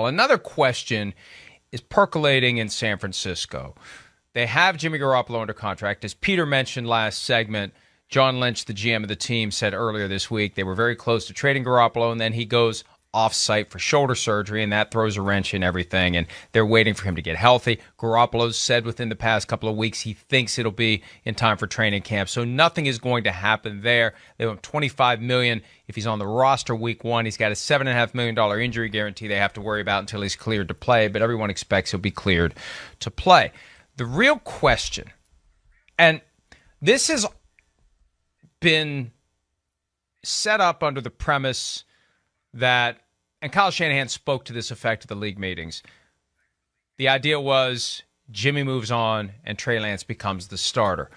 Another question is percolating in San Francisco. They have Jimmy Garoppolo under contract. As Peter mentioned last segment, John Lynch, the GM of the team, said earlier this week they were very close to trading Garoppolo, and then he goes off-site for shoulder surgery, and that throws a wrench in everything, and they're waiting for him to get healthy. Garoppolo's said within the past couple of weeks he thinks it'll be in time for training camp, so nothing is going to happen there. They want $25 million if he's on the roster week one. He's got a $7.5 million injury guarantee they have to worry about until he's cleared to play, but everyone expects he'll be cleared to play. The real question, and this has been set up under the premise that, and Kyle Shanahan spoke to this effect at the league meetings, the idea was Jimmy moves on and Trey Lance becomes the starter.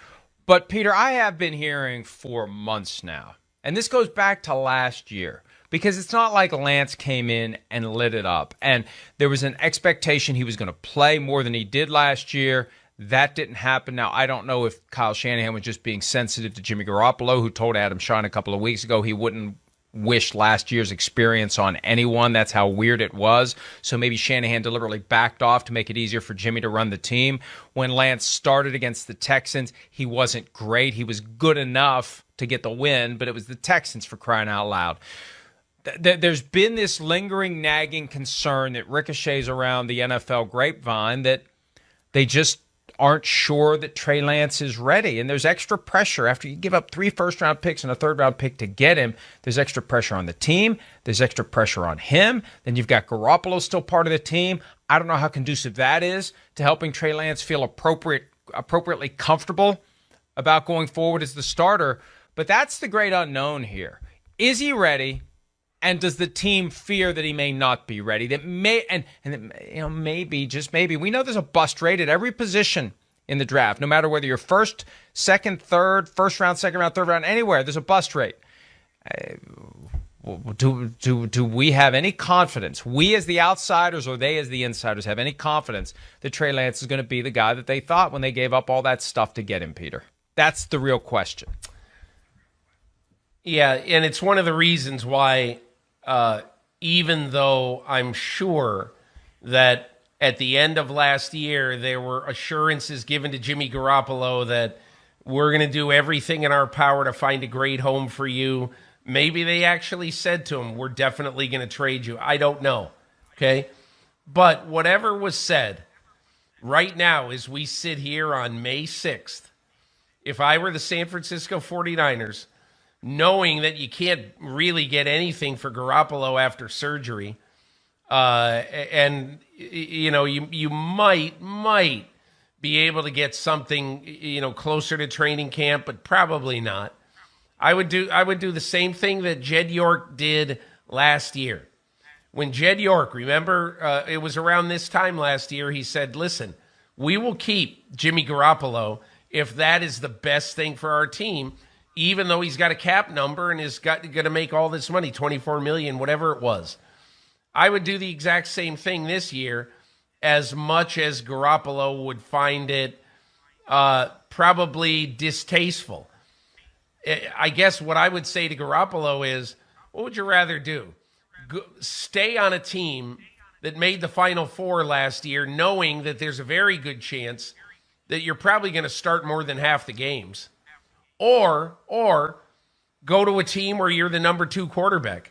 But, Peter, I have been hearing for months now, and this goes back to last year, because it's not like Lance came in and lit it up, and there was an expectation he was going to play more than he did last year. That didn't happen. Now, I don't know if Kyle Shanahan was just being sensitive to Jimmy Garoppolo, who told Adam Schein a couple of weeks ago he wouldn't wish last year's experience on anyone. That's how weird it was. So maybe Shanahan deliberately backed off to make it easier for Jimmy to run the team. When Lance started against the Texans, he wasn't great. He was good enough to get the win, but it was the Texans, for crying out loud. There's been this lingering, nagging concern that ricochets around the NFL grapevine that they just aren't sure that Trey Lance is ready. And there's extra pressure after you give up 3 first-round picks and a third-round pick to get him. There's extra pressure on the team. There's extra pressure on him. Then you've got Garoppolo still part of the team. I don't know how conducive that is to helping Trey Lance feel appropriately comfortable about going forward as the starter. But that's the great unknown here. Is he ready? And does the team fear that he may not be ready? That may, and maybe, just maybe, we know there's a bust rate at every position in the draft, no matter whether you're first, second, third, first round, second round, third round, anywhere, there's a bust rate. Do we have any confidence, we as the outsiders or they as the insiders, have any confidence that Trey Lance is going to be the guy that they thought when they gave up all that stuff to get him, Peter? That's the real question. Yeah, and it's one of the reasons why, even though I'm sure that at the end of last year there were assurances given to Jimmy Garoppolo that we're going to do everything in our power to find a great home for you. Maybe they actually said to him, we're definitely going to trade you. I don't know, okay? But whatever was said, right now as we sit here on May 6th, if I were the San Francisco 49ers, knowing that you can't really get anything for Garoppolo after surgery, and you might be able to get something closer to training camp, but probably not. I would do the same thing that Jed York did last year. When Jed York, remember, it was around this time last year, he said, "Listen, we will keep Jimmy Garoppolo if that is the best thing for our team." Even though he's got a cap number and is going to make all this money, $24 million, whatever it was. I would do the exact same thing this year, as much as Garoppolo would find it probably distasteful. I guess what I would say to Garoppolo is, what would you rather do? Stay on a team that made the Final Four last year, knowing that there's a very good chance that you're probably going to start more than half the games. Or go to a team where you're the number 2 quarterback,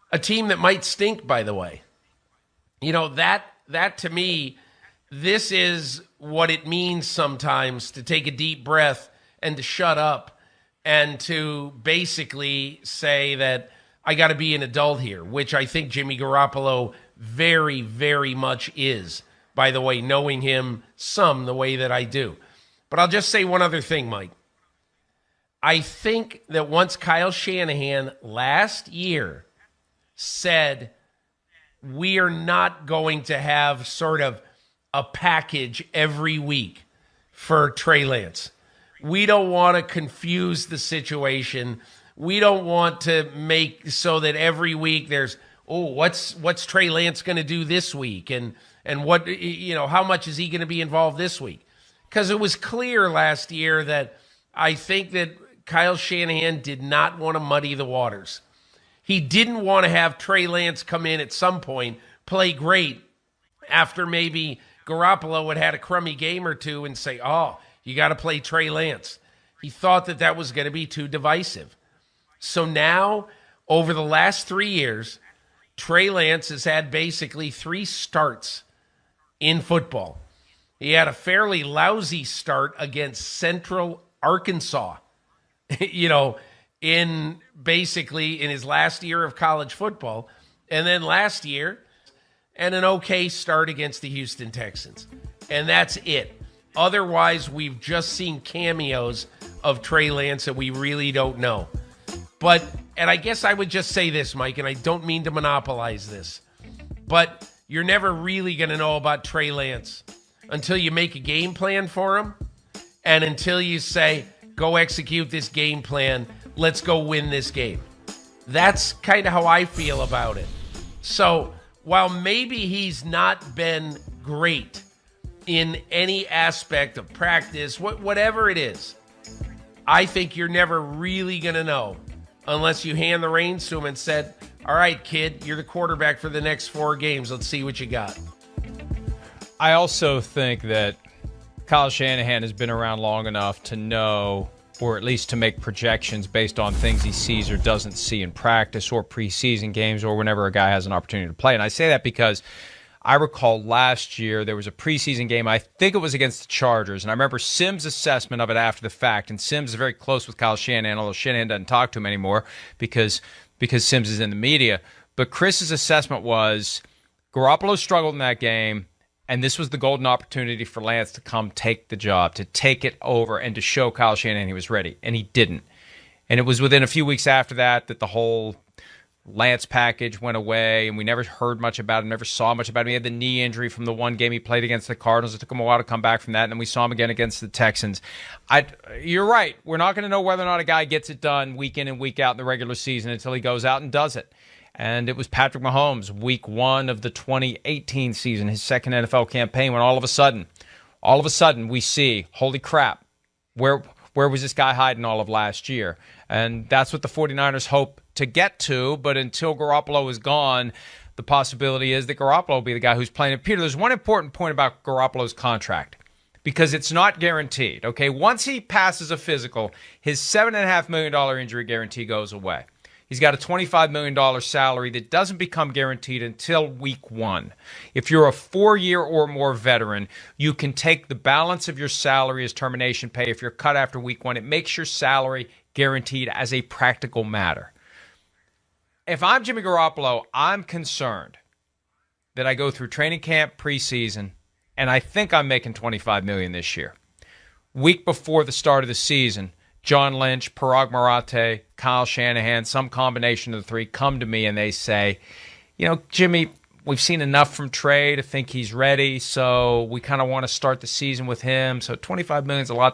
a team that might stink, by the way. That to me, this is what it means sometimes to take a deep breath and to shut up and to basically say that I got to be an adult here, which I think Jimmy Garoppolo very, very much is, by the way, knowing him the way that I do. But I'll just say one other thing, Mike. I think that once Kyle Shanahan last year said, we are not going to have sort of a package every week for Trey Lance. We don't want to confuse the situation. We don't want to make so that every week there's, what's Trey Lance going to do this week? And what, how much is he going to be involved this week? Because it was clear last year that I think that Kyle Shanahan did not want to muddy the waters. He didn't want to have Trey Lance come in at some point play great after maybe Garoppolo had a crummy game or two and say, oh, you got to play Trey Lance. He thought that was going to be too divisive. So now, over the last 3 years, Trey Lance has had basically 3 starts in football. He had a fairly lousy start against Central Arkansas, in his last year of college football. And then last year, and an okay start against the Houston Texans. And that's it. Otherwise, we've just seen cameos of Trey Lance and we really don't know. And I guess I would just say this, Mike, and I don't mean to monopolize this, but you're never really going to know about Trey Lance until you make a game plan for him and until you say, go execute this game plan, let's go win this game. That's kind of how I feel about it. So while maybe he's not been great in any aspect of practice, whatever it is, I think you're never really going to know unless you hand the reins to him and said, all right, kid, you're the quarterback for the next 4 games. Let's see what you got. I also think that Kyle Shanahan has been around long enough to know, or at least to make projections based on things he sees or doesn't see in practice or preseason games or whenever a guy has an opportunity to play. And I say that because I recall last year there was a preseason game. I think it was against the Chargers. And I remember Sims' assessment of it after the fact. And Sims is very close with Kyle Shanahan, although Shanahan doesn't talk to him anymore because Sims is in the media. But Chris's assessment was Garoppolo struggled in that game, and this was the golden opportunity for Lance to come take the job, to take it over, and to show Kyle Shanahan he was ready. And he didn't. And it was within a few weeks after that the whole Lance package went away, and we never heard much about him, never saw much about him. He had the knee injury from the one game he played against the Cardinals. It took him a while to come back from that, and then we saw him again against the Texans. You're right. We're not going to know whether or not a guy gets it done week in and week out in the regular season until he goes out and does it. And it was Patrick Mahomes, week 1 of the 2018 season, his second NFL campaign, when all of a sudden we see, holy crap, where was this guy hiding all of last year? And that's what the 49ers hope to get to, but until Garoppolo is gone, the possibility is that Garoppolo will be the guy who's playing it. Peter, there's one important point about Garoppolo's contract, because it's not guaranteed, okay? Once he passes a physical, his $7.5 million injury guarantee goes away. He's got a $25 million salary that doesn't become guaranteed until week 1. If you're a 4-year or more veteran, you can take the balance of your salary as termination pay. If you're cut after week 1, it makes your salary guaranteed as a practical matter. If I'm Jimmy Garoppolo, I'm concerned that I go through training camp, preseason, and I think I'm making $25 million this year. Week before the start of the season, John Lynch, Parag Marathe, Kyle Shanahan, some combination of the 3 come to me and they say, Jimmy, we've seen enough from Trey to think he's ready, so we kind of want to start the season with him. So $25 million is a lot